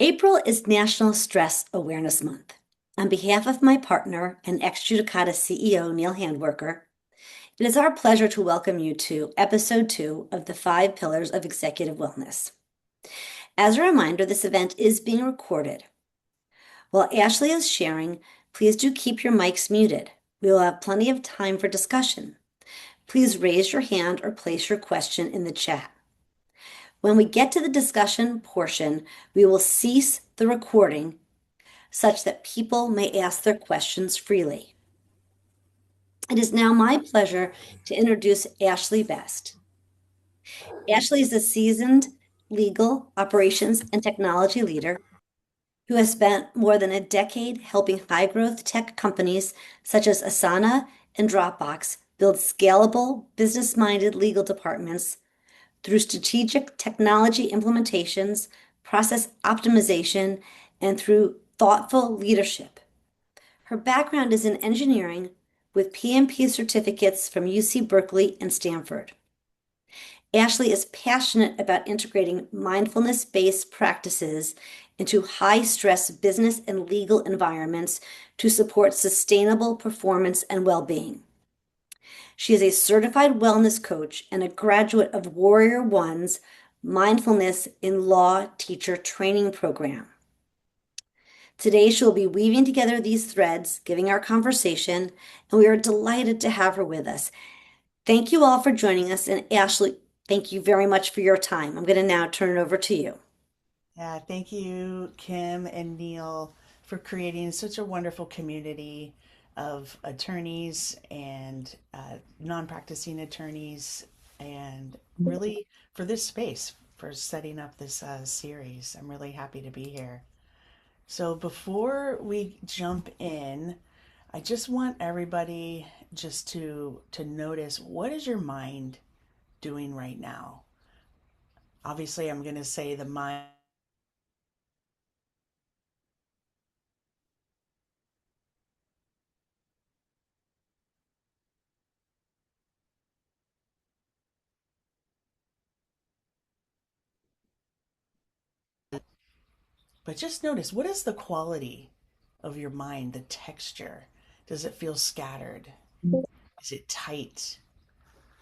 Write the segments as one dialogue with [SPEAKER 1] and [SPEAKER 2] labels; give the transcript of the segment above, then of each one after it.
[SPEAKER 1] April is National Stress Awareness Month. On behalf of my partner and ex judicata CEO, Neil Handwerker, it is our pleasure to welcome you to episode 2 of the 5 Pillars of Executive Wellness. As a reminder, this event is being recorded. While Ashlee is sharing, please do keep your mics muted. We will have plenty of time for discussion. Please raise your hand or place your question in the chat. When we get to the discussion portion, we will cease the recording such that people may ask their questions freely. It is now my pleasure to introduce Ashlee Best. Ashlee is a seasoned legal, operations, and technology leader who has spent more than a decade helping high-growth tech companies such as Asana and Dropbox build scalable, business-minded legal departments through strategic technology implementations, process optimization, and through thoughtful leadership. Her background is in engineering with PMP certificates from UC Berkeley and Stanford. Ashlee is passionate about integrating mindfulness-based practices into high-stress business and legal environments to support sustainable performance and well-being. She is a certified wellness coach and a graduate of Warrior One's Mindfulness in Law Teacher Training Program. Today, she'll be weaving together these threads, giving our conversation, and we are delighted to have her with us. Thank you all for joining us, and Ashlee, thank you very much for your time. I'm going to now turn it over to you.
[SPEAKER 2] Yeah, thank you, Kim and Neil, for creating such a wonderful community of attorneys and non-practicing attorneys, and really for this space, for setting up this series. I'm really happy to be here. So before we jump in, I just want everybody just to notice, what is your mind doing right now? Obviously, I'm going to say the mind. But just notice, what is the quality of your mind, the texture? Does it feel scattered? Is it tight,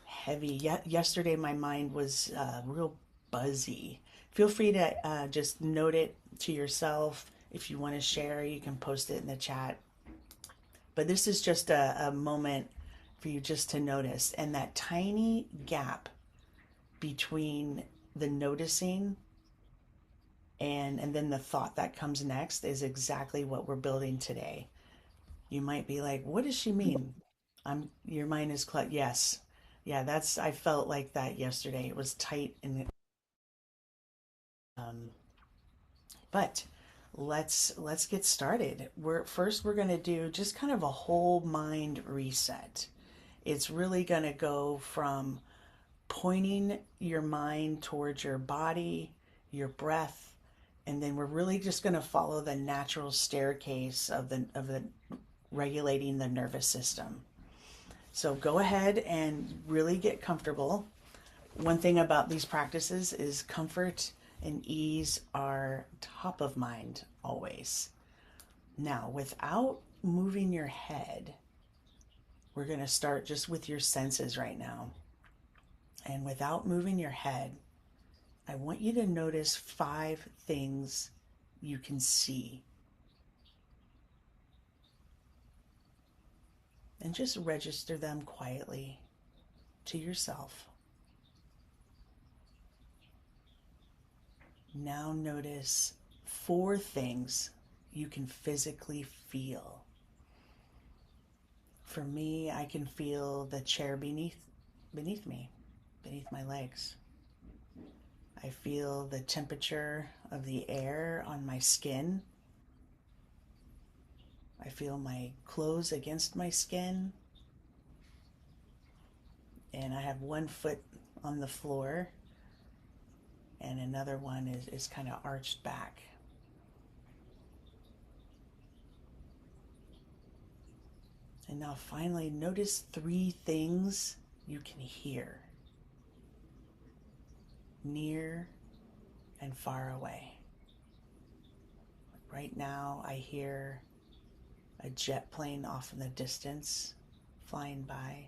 [SPEAKER 2] heavy? Yesterday, my mind was real buzzy. Feel free to just note it to yourself. If you want to share, you can post it in the chat. But this is just a moment for you just to notice. And that tiny gap between the noticing and then the thought that comes next is exactly what we're building today. You might be like, what does she mean? Your mind is cluttered. Yes. Yeah, that's I felt like that yesterday. It was tight and um but let's get started. We're going to do just kind of a whole mind reset. It's really going to go from pointing your mind towards your body, your breath, and then we're really just going to follow the natural staircase of the regulating the nervous system. So go ahead and really get comfortable. One thing about these practices is comfort and ease are top of mind always. Now, without moving your head, we're going to start just with your senses right now. And without moving your head, I want you to notice 5 things you can see. And just register them quietly to yourself. Now notice 4 things you can physically feel. For me, I can feel the chair beneath me, beneath my legs. I feel the temperature of the air on my skin. I feel my clothes against my skin. And I have one foot on the floor and another one is kind of arched back. And now finally, notice 3 things you can hear, near and far away. Right now, I hear a jet plane off in the distance flying by.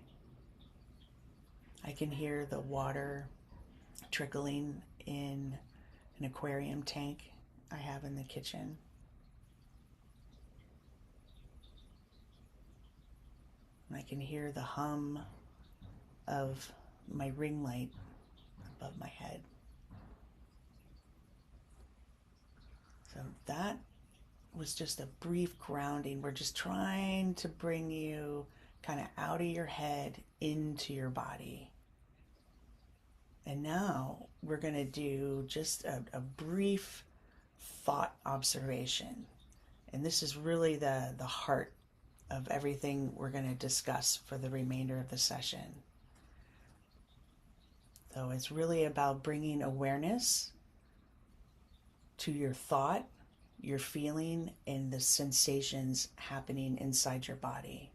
[SPEAKER 2] I can hear the water trickling in an aquarium tank I have in the kitchen. And I can hear the hum of my ring light above my head. So that was just a brief grounding. We're just trying to bring you kind of out of your head into your body. And now we're going to do just a brief thought observation. And this is really the heart of everything we're going to discuss for the remainder of the session. So it's really about bringing awareness to your thought, your feeling, and the sensations happening inside your body.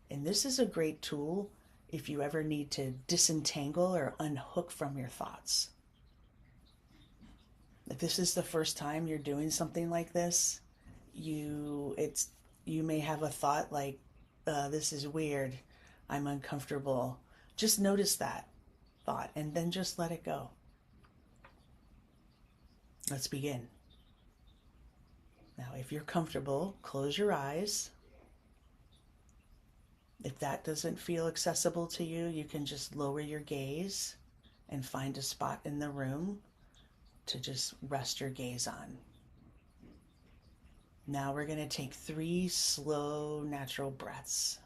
[SPEAKER 2] And this is a great tool if you ever need to disentangle or unhook from your thoughts. If this is the first time you're doing something like this, you may have a thought like, this is weird, I'm uncomfortable. Just notice that thought and then just let it go. Let's begin. Now, if you're comfortable, close your eyes. If that doesn't feel accessible to you, you can just lower your gaze and find a spot in the room to just rest your gaze on. Now we're going to take 3 slow, natural breaths.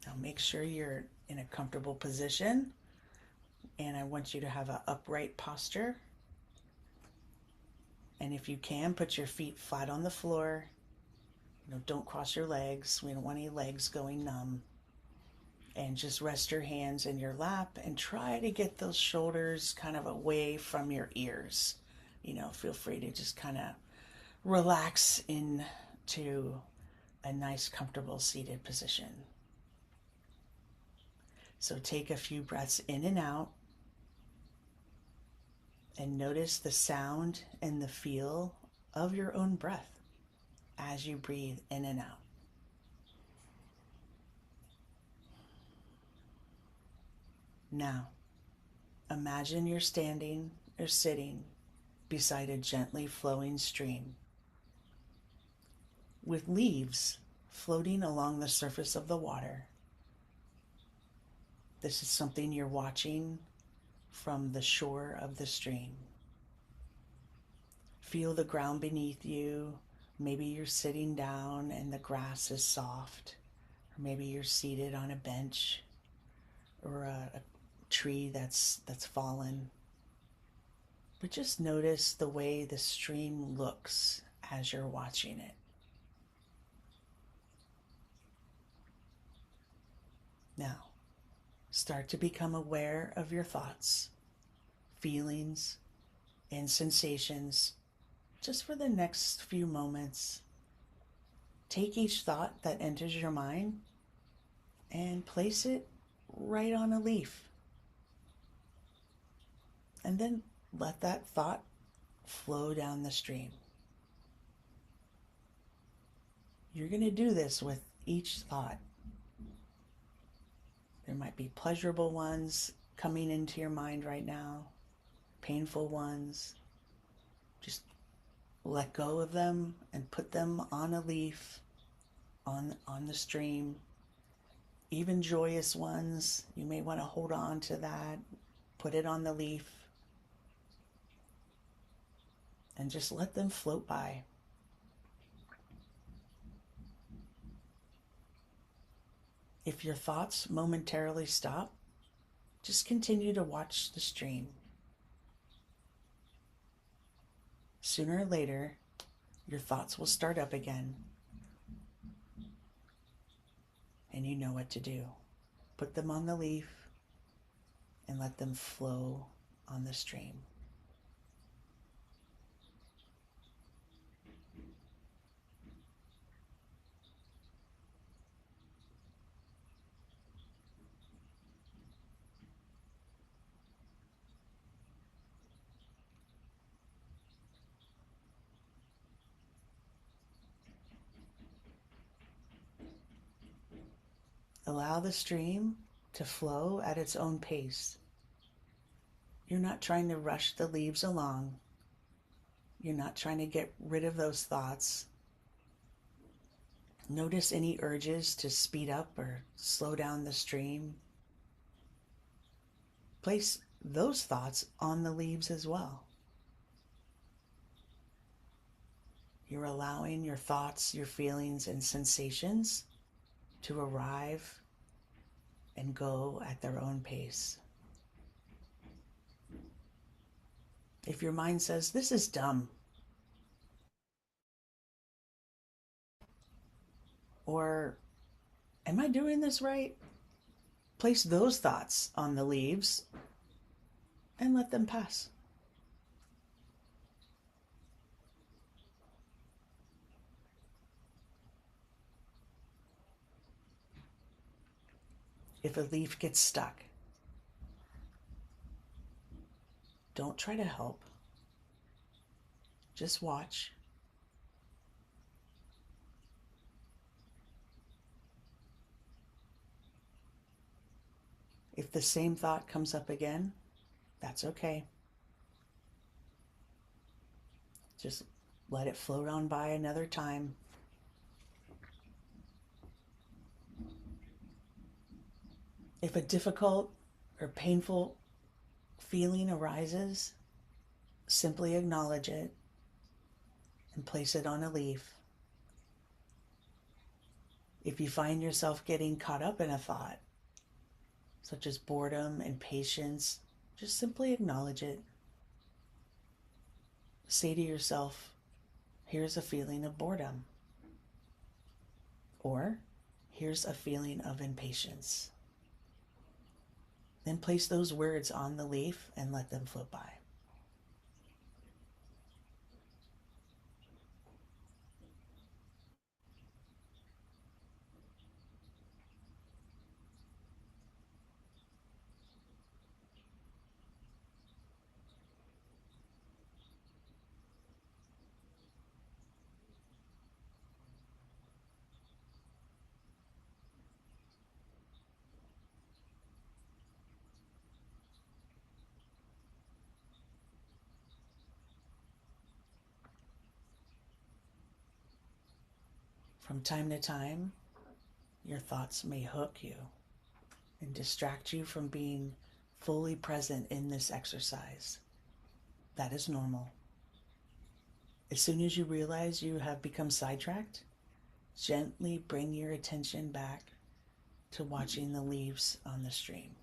[SPEAKER 2] Now make sure you're in a comfortable position, and I want you to have an upright posture. And if you can, put your feet flat on the floor. Don't cross your legs. We don't want any legs going numb. And just rest your hands in your lap and try to get those shoulders kind of away from your ears. Feel free to just kind of relax into a nice, comfortable seated position. So take a few breaths in and out and notice the sound and the feel of your own breath as you breathe in and out. Now, imagine you're standing or sitting beside a gently flowing stream with leaves floating along the surface of the water. This is something you're watching from the shore of the stream. Feel the ground beneath you. Maybe you're sitting down and the grass is soft, or maybe you're seated on a bench or a tree that's fallen. But just notice the way the stream looks as you're watching it. Now, start to become aware of your thoughts, feelings, and sensations just for the next few moments. Take each thought that enters your mind and place it right on a leaf. And then let that thought flow down the stream. You're going to do this with each thought. There might be pleasurable ones coming into your mind right now, painful ones. Just let go of them and put them on a leaf, on the stream. Even joyous ones, you may want to hold on to that, put it on the leaf, and just let them float by. If your thoughts momentarily stop, just continue to watch the stream. Sooner or later, your thoughts will start up again, and you know what to do. Put them on the leaf and let them flow on the stream. Allow the stream to flow at its own pace. You're not trying to rush the leaves along. You're not trying to get rid of those thoughts. Notice any urges to speed up or slow down the stream. Place those thoughts on the leaves as well. You're allowing your thoughts, your feelings, and sensations to arrive and go at their own pace. If your mind says, "This is dumb," or "Am I doing this right?" place those thoughts on the leaves and let them pass. If a leaf gets stuck, don't try to help. Just watch. If the same thought comes up again, that's okay. Just let it float on by another time. If a difficult or painful feeling arises, simply acknowledge it and place it on a leaf. If you find yourself getting caught up in a thought, such as boredom, impatience, just simply acknowledge it. Say to yourself, "Here's a feeling of boredom," or "Here's a feeling of impatience." Then place those words on the leaf and let them float by. From time to time, your thoughts may hook you and distract you from being fully present in this exercise. That is normal. As soon as you realize you have become sidetracked, gently bring your attention back to watching the leaves on the stream.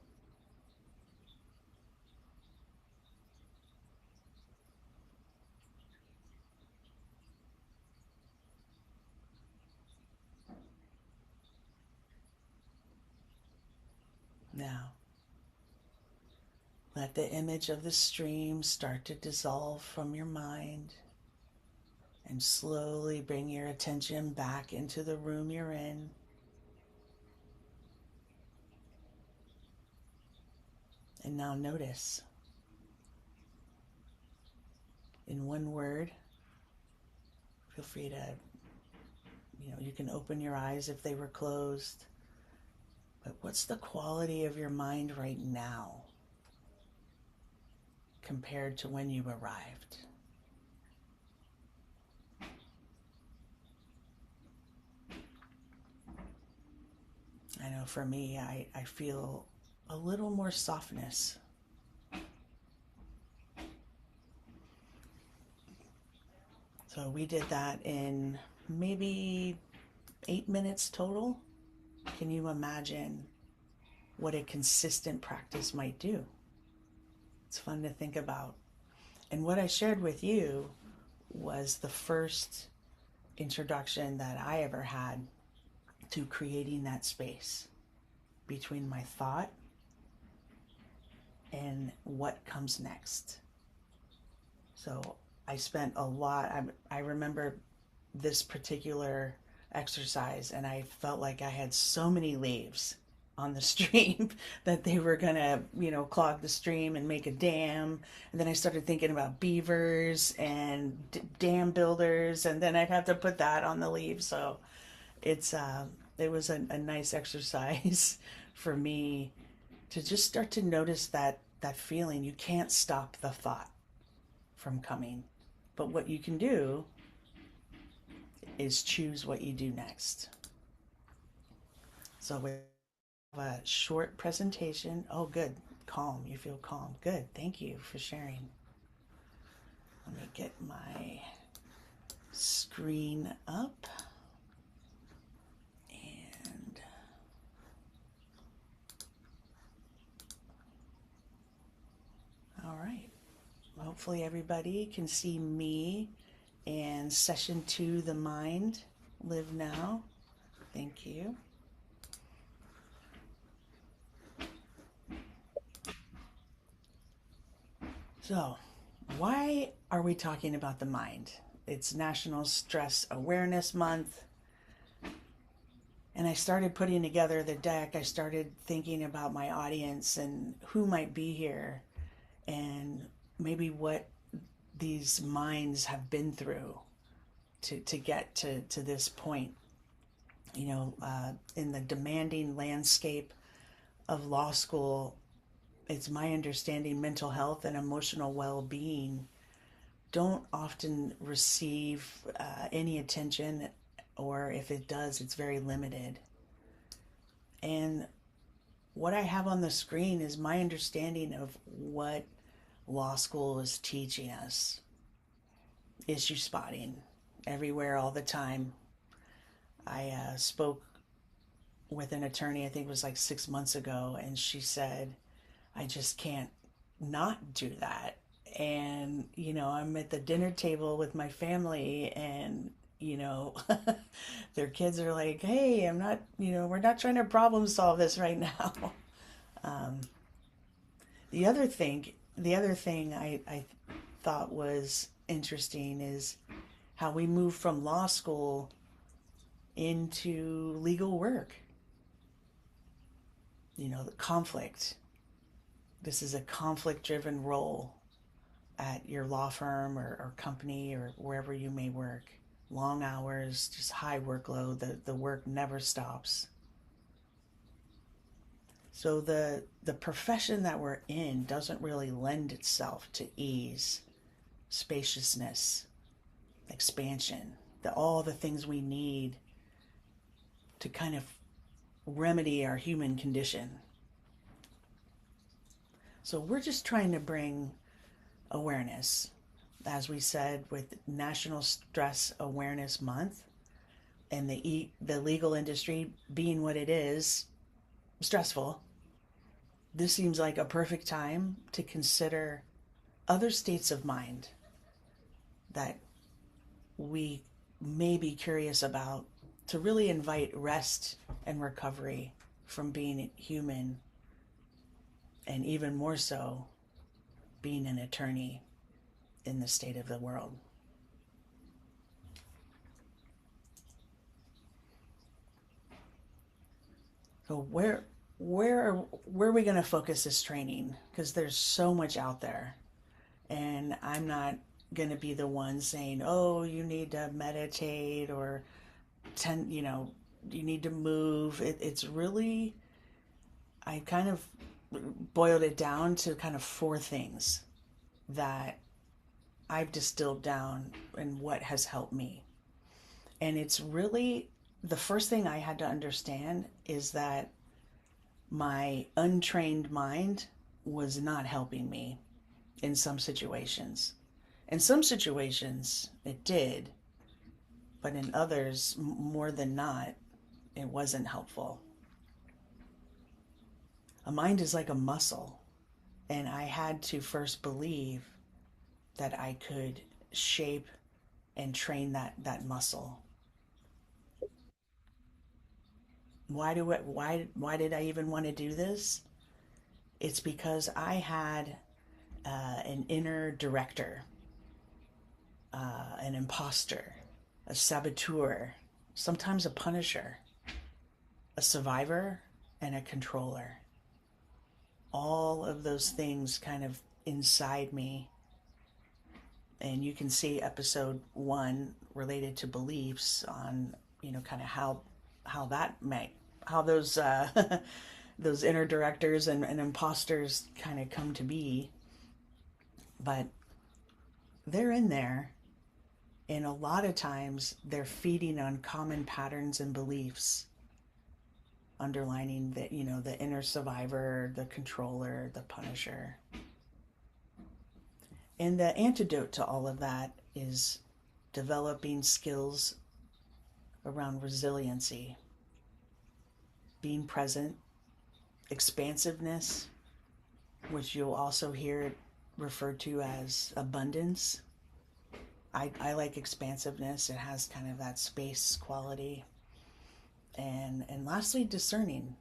[SPEAKER 2] Now, let the image of the stream start to dissolve from your mind and slowly bring your attention back into the room you're in. And now notice, in one word, feel free to, you can open your eyes if they were closed. But what's the quality of your mind right now compared to when you arrived? I know for me, I feel a little more softness. So we did that in maybe 8 minutes total. Can you imagine what a consistent practice might do? It's fun to think about. And what I shared with you was the first introduction that I ever had to creating that space between my thought and what comes next. So I spent a lot, I remember this particular exercise, and I felt like I had so many leaves on the stream that they were gonna, clog the stream and make a dam. And then I started thinking about beavers and dam builders, and then I'd have to put that on the leaves. So it's it was a nice exercise for me to just start to notice that feeling. You can't stop the thought from coming, but what you can do is choose what you do next. So we have a short presentation. Oh, good. Calm. You feel calm. Good. Thank you for sharing. Let me get my screen up. And all right. Hopefully everybody can see me and session 2, the mind, live now. Thank you. So, why are we talking about the mind? It's National Stress Awareness Month. And I started putting together the deck. I started thinking about my audience and who might be here and maybe what these minds have been through to get to this point. In the demanding landscape of law school, it's my understanding mental health and emotional well being don't often receive any attention, or if it does, it's very limited. And what I have on the screen is my understanding of what law school is teaching us: issue spotting everywhere, all the time. I spoke with an attorney, I think it was like 6 months ago, and she said, I just can't not do that. And, I'm at the dinner table with my family, and, their kids are like, hey, I'm not, we're not trying to problem solve this right now. Um, the other thing I thought was interesting is how we move from law school into legal work. The conflict. This is a conflict driven role at your law firm or company or wherever you may work. Long hours, just high workload. The work never stops. So the profession that we're in doesn't really lend itself to ease, spaciousness, expansion, all the things we need to kind of remedy our human condition. So we're just trying to bring awareness, as we said, with National Stress Awareness Month, and the legal industry being what it is, stressful. This seems like a perfect time to consider other states of mind that we may be curious about, to really invite rest and recovery from being human, and even more so, being an attorney in the state of the world. So where are we going to focus this training? Because there's so much out there, and I'm not going to be the one saying, "Oh, you need to meditate," or you need to move. It's really, I kind of boiled it down to kind of 4 things that I've distilled down and what has helped me. And it's really, the first thing I had to understand is that my untrained mind was not helping me in some situations. In some situations, it did, but in others, more than not, it wasn't helpful. A mind is like a muscle, and I had to first believe that I could shape and train that muscle. Why did I even want to do this? It's because I had an inner director, an imposter, a saboteur, sometimes a punisher, a survivor, and a controller. All of those things kind of inside me. And you can see episode 1 related to beliefs on, kind of how how that may, how those those inner directors and imposters kind of come to be. But they're in there, and a lot of times they're feeding on common patterns and beliefs underlining that, the inner survivor, the controller, the punisher. And the antidote to all of that is developing skills around resiliency, being present, expansiveness, which you'll also hear referred to as abundance. I like expansiveness. It has kind of that space quality. And lastly, discerning.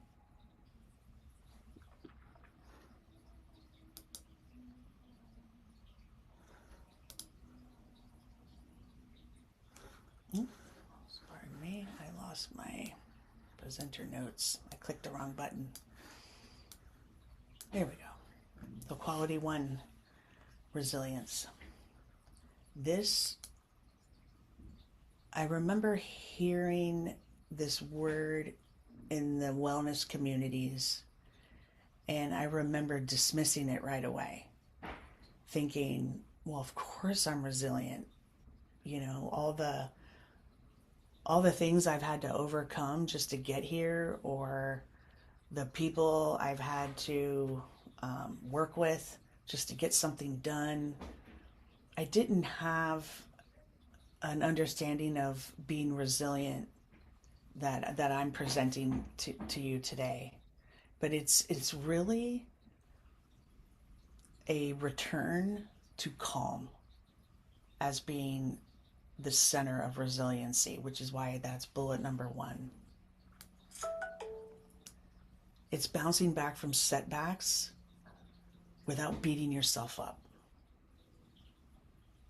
[SPEAKER 2] Pardon me, I lost my presenter notes. I clicked the wrong button. There we go. The quality one, resilience. This, I remember hearing this word in the wellness communities, and I remember dismissing it right away, thinking, well, of course I'm resilient. All the things I've had to overcome just to get here, or the people I've had to work with just to get something done. I didn't have an understanding of being resilient that I'm presenting to you today. But it's really a return to calm as being the center of resiliency, which is why that's bullet number one. It's bouncing back from setbacks without beating yourself up.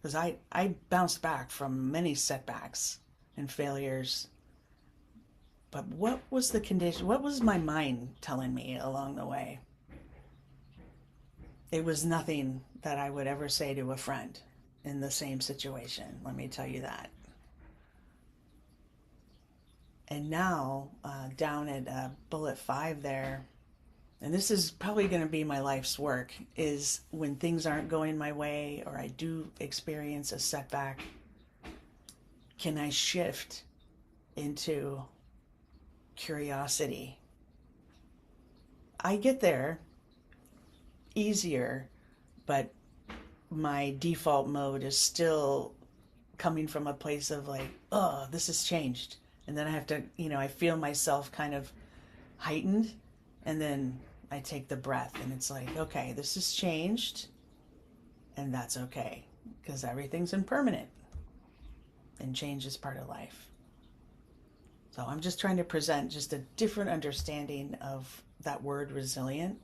[SPEAKER 2] Because I bounced back from many setbacks and failures. But what was the condition? What was my mind telling me along the way? It was nothing that I would ever say to a friend in the same situation. Let me tell you that. And now, down at bullet 5 there, and this is probably going to be my life's work, is when things aren't going my way or I do experience a setback, can I shift into curiosity? I get there easier, but my default mode is still coming from a place of like, oh, this has changed. And then I have to, I feel myself kind of heightened. And then I take the breath and it's like, okay, this has changed. And that's okay, because everything's impermanent and change is part of life. So I'm just trying to present just a different understanding of that word resilient,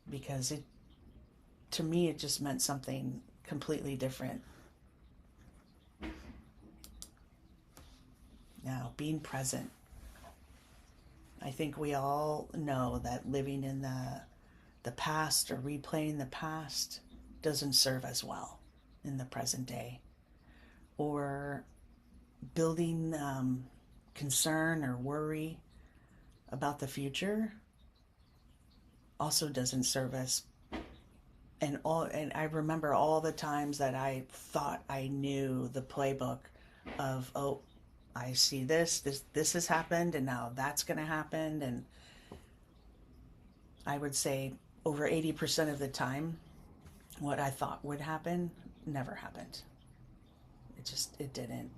[SPEAKER 2] because to me, it just meant something completely different. Now, being present. I think we all know that living in the past or replaying the past doesn't serve us well in the present day. Or building concern or worry about the future also doesn't serve us. And I remember all the times that I thought I knew the playbook of, oh, I see this has happened, and now that's going to happen. And I would say over 80% of the time, what I thought would happen never happened. It didn't.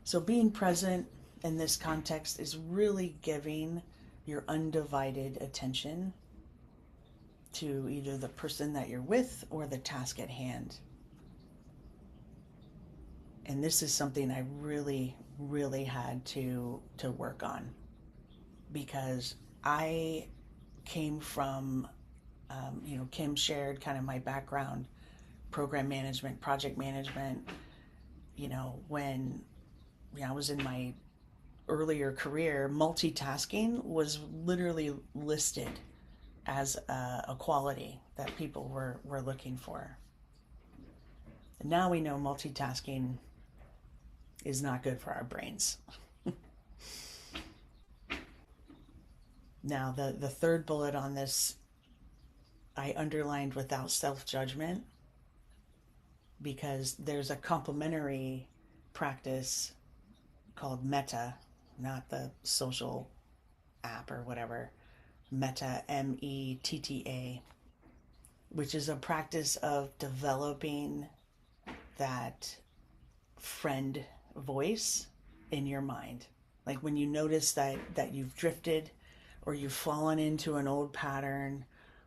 [SPEAKER 2] So being present in this context is really giving your undivided attention to either the person that you're with or the task at hand. And this is something I really, really had to work on, because I came from, Kim shared kind of my background, program management, project management. When I was in my earlier career, multitasking was literally listed as a quality that people were looking for. And now we know multitasking is not good for our brains. Now, the third bullet on this, I underlined without self judgment, because there's a complementary practice called metta, not the social app or whatever. Metta, METTA, which is a practice of developing that friend voice in your mind. Like when you notice that you've drifted, or you've fallen into an old pattern,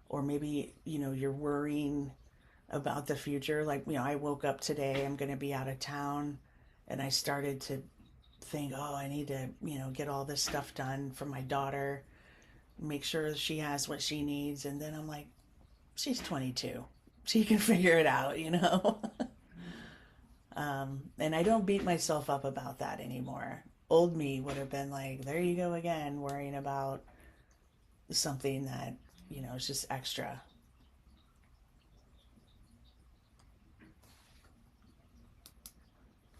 [SPEAKER 2] or maybe you're worrying about the future. Like, I woke up today, I'm going to be out of town, and I started to think, oh, I need to get all this stuff done for my daughter, make sure she has what she needs. And then I'm like, she's 22, she can figure it out. And I don't beat myself up about that anymore. Old me would have been like, there you go again, worrying about something that is just extra.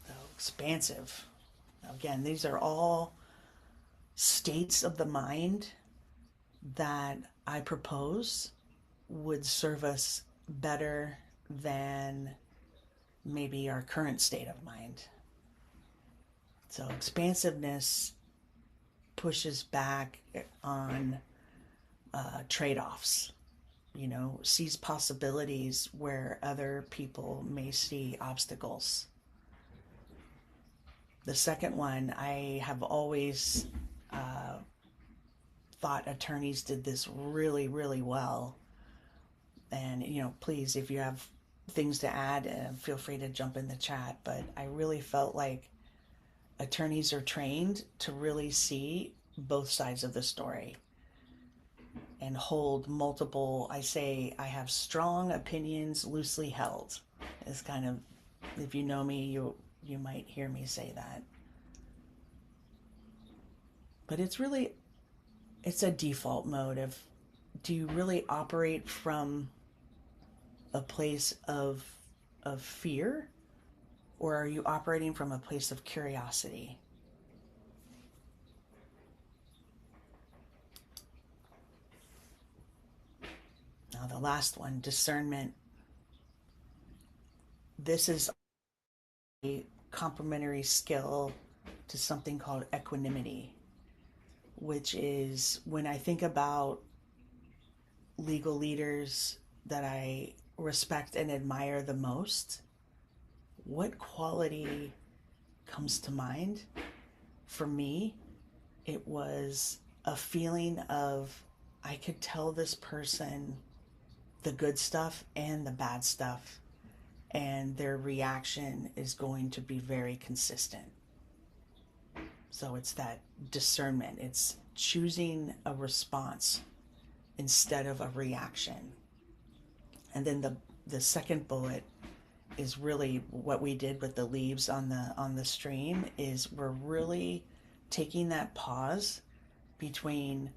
[SPEAKER 2] So expansive. Again, these are all states of the mind that I propose would serve us better than maybe our current state of mind. So expansiveness pushes back on trade offs, sees possibilities where other people may see obstacles. The second one, I have always thought attorneys did this really, really well. And, please, if you have things to add, feel free to jump in the chat. But I really felt like attorneys are trained to really see both sides of the story and hold multiple. I say I have strong opinions loosely held. It's kind of, if you know me, you might hear me say that. But it's a default mode of, do you really operate from a place of fear, or are you operating from a place of curiosity? Now, the last one, discernment. This is a complementary skill to something called equanimity, which is when I think about legal leaders that I respect and admire the most, what quality comes to mind? For me, it was a feeling of, I could tell this person the good stuff and the bad stuff, and their reaction is going to be very consistent. So it's that discernment. It's choosing a response instead of a reaction. And then the second bullet is really what we did with the leaves on the stream, is we're really taking that pause between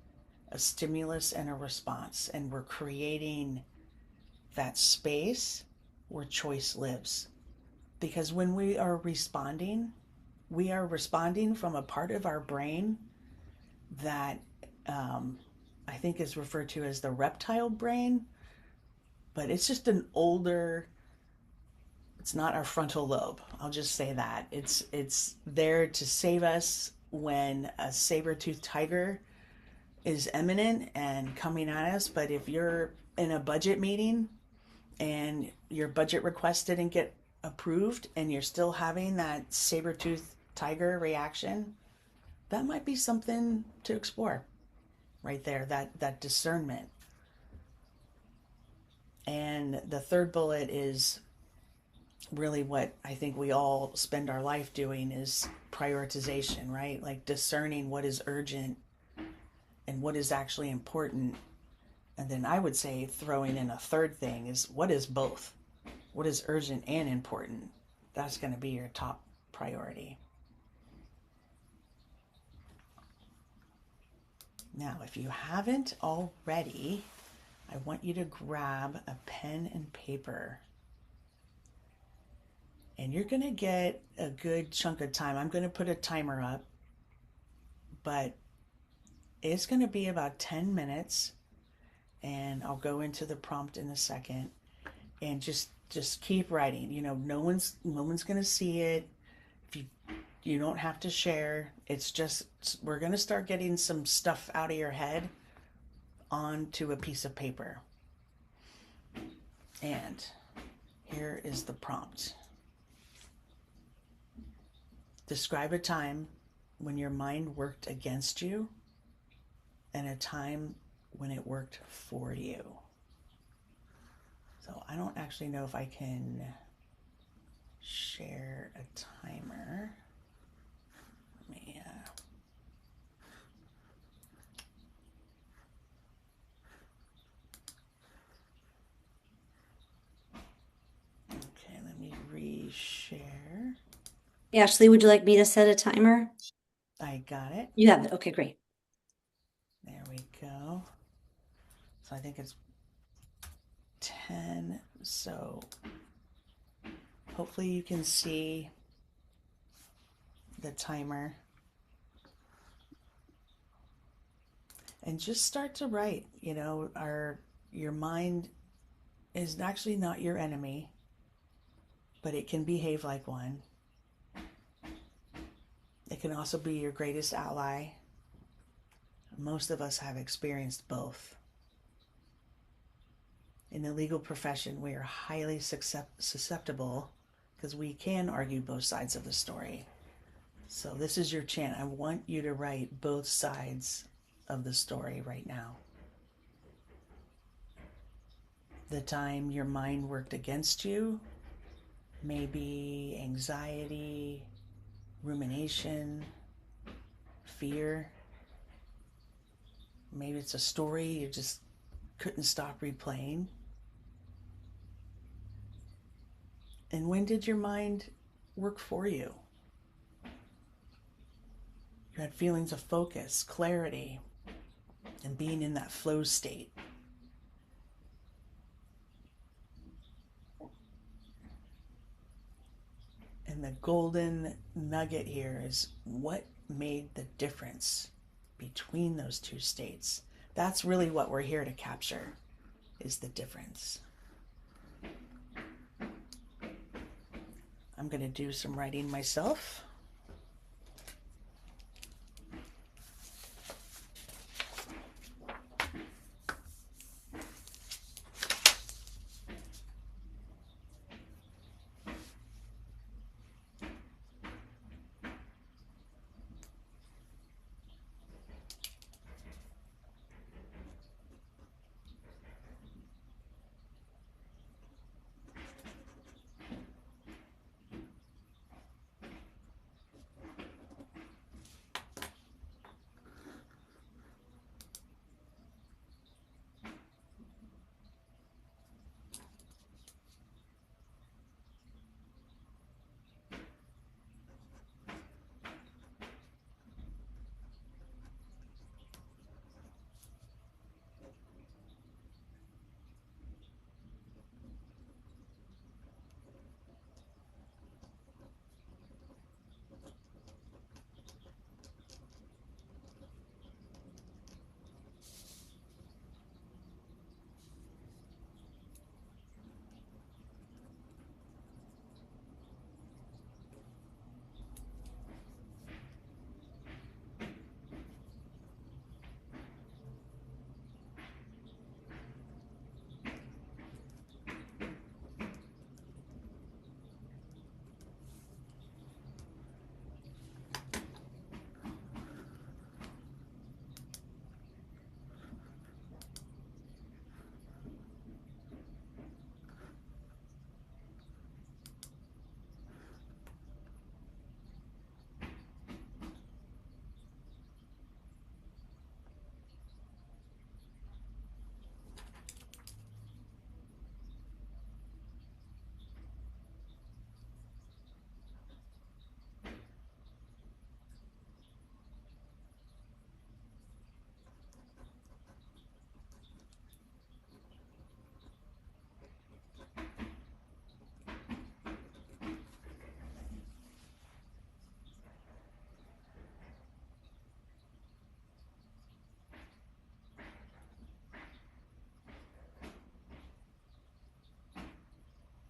[SPEAKER 2] a stimulus and a response, and we're creating that space where choice lives. Because when we are responding from a part of our brain that I think is referred to as the reptile brain, but it's just an older. It's not our frontal lobe. I'll just say that it's there to save us when a saber-toothed tiger is imminent and coming at us. But if you're in a budget meeting and your budget request didn't get approved and you're still having that saber-toothed tiger reaction, that might be something to explore right there, that discernment. And the third bullet is really what I think we all spend our life doing, is prioritization, right? Like discerning what is urgent and what is actually important. And then I would say throwing in a third thing is, what is both? What is urgent and important? That's going to be your top priority. Now, if you haven't already, I want you to grab a pen and paper. And you're going to get a good chunk of time. I'm going to put a timer up, but It's going to be about 10 minutes, and I'll go into the prompt in a second. And just keep writing. No one's going to see it. If you don't have to share. It's just we're going to start getting some stuff out of your head onto a piece of paper. And here is the prompt. Describe a time when your mind worked against you and a time when it worked for you. So I don't actually know if I can share a timer. Let me, okay, let me reshare.
[SPEAKER 1] Ashlee, would you like me to set a timer?
[SPEAKER 2] I got it.
[SPEAKER 1] You have it. Okay, great.
[SPEAKER 2] There we go. So I think it's 10. So hopefully you can see the timer. And just start to write. Your mind is actually not your enemy, but it can behave like one. It can also be your greatest ally. Most of us have experienced both. In the legal profession, we are highly susceptible because we can argue both sides of the story. So this is your chance. I want you to write both sides of the story right now. The time your mind worked against you, maybe anxiety, rumination, fear. Maybe it's a story you just couldn't stop replaying. And when did your mind work for you? You had feelings of focus, clarity, and being in that flow state. And the golden nugget here is what made the difference between those two states. That's really what we're here to capture, is the difference. I'm going to do some writing myself.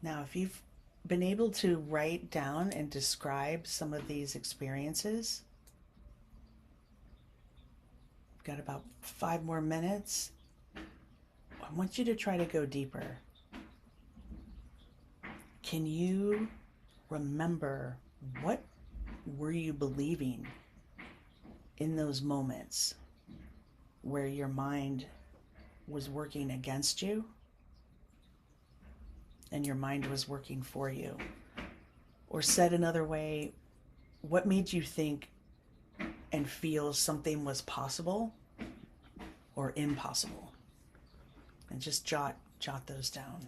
[SPEAKER 2] Now, if you've been able to write down and describe some of these experiences, got about 5 more minutes. I want you to try to go deeper. Can you remember what were you believing in those moments where your mind was working against you and your mind was working for you? Or said another way, what made you think and feel something was possible or impossible? And just jot those down.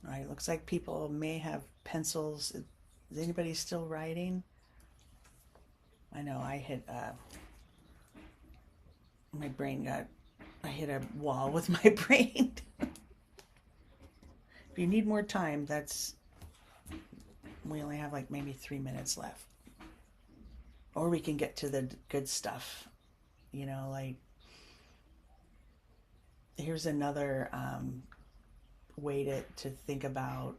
[SPEAKER 2] All right, looks like people may have pencils. Is anybody still writing? I know I hit my brain got I hit a wall with my brain. If you need more time, that's we only have like maybe 3 minutes left. Or we can get to the good stuff. Like here's another way to think about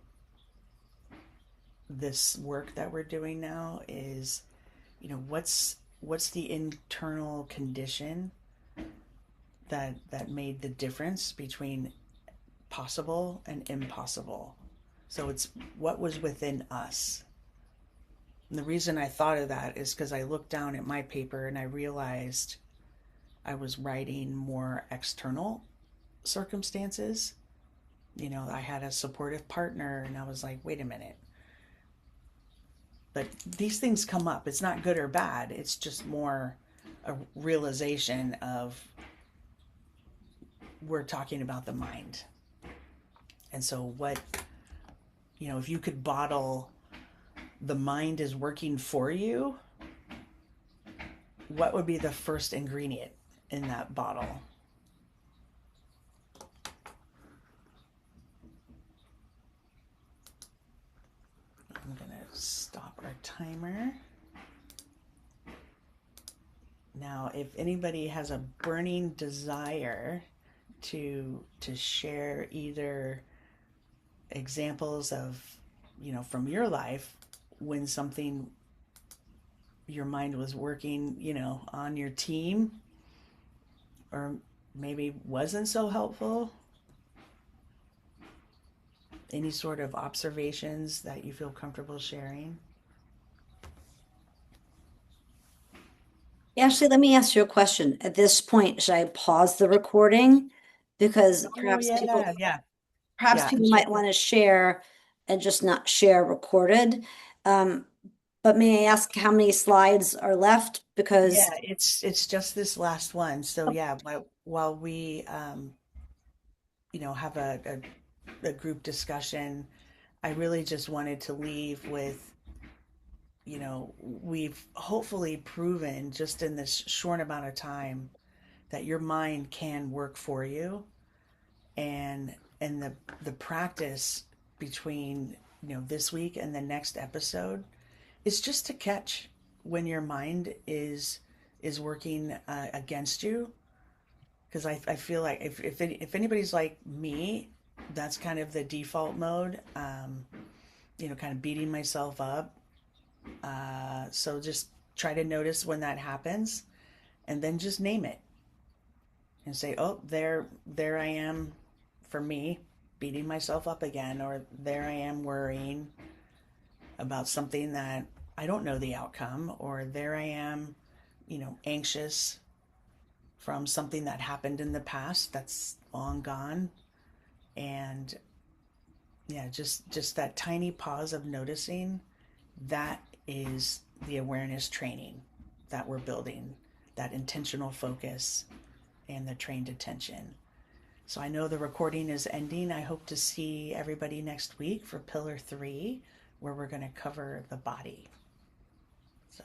[SPEAKER 2] this work that we're doing now is, what's the internal condition that made the difference between possible and impossible. So it's what was within us. And the reason I thought of that is because I looked down at my paper and I realized I was writing more external circumstances. I had a supportive partner and I was like, wait a minute. But these things come up. It's not good or bad. It's just more a realization of we're talking about the mind. And so if you could bottle the mind is working for you, what would be the first ingredient in that bottle? I'm going to stop our timer. Now, if anybody has a burning desire to share either examples of, from your life when something your mind was working, on your team or maybe wasn't so helpful, any sort of observations that you feel comfortable sharing?
[SPEAKER 1] Ashley, let me ask you a question. At this point, should I pause the recording? Because
[SPEAKER 2] Oh, yeah, yeah,
[SPEAKER 1] perhaps
[SPEAKER 2] yeah.
[SPEAKER 1] people might want to share and just not share recorded. Um, but may I ask how many slides are left?
[SPEAKER 2] Yeah,
[SPEAKER 1] Because
[SPEAKER 2] it's just this last one. So yeah, while we have a group discussion, I really just wanted to leave with, we've hopefully proven just in this short amount of time that your mind can work for you, and the practice between this week and the next episode is just to catch when your mind is working against you, because I feel like if anybody's like me, that's kind of the default mode. Kind of beating myself up. So just try to notice when that happens, and then just name it and say, "Oh, there I am." For me, beating myself up again, or there I am worrying about something that I don't know the outcome, or there I am, anxious from something that happened in the past that's long gone. And yeah, just that tiny pause of noticing, that is the awareness training that we're building, that intentional focus and the trained attention. So I know the recording is ending. I hope to see everybody next week for Pillar 3, where we're going to cover the body. So,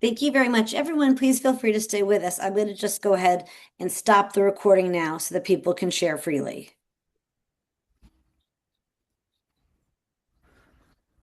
[SPEAKER 1] Thank you very much. Everyone, please feel free to stay with us. I'm going to just go ahead and stop the recording now so that people can share freely.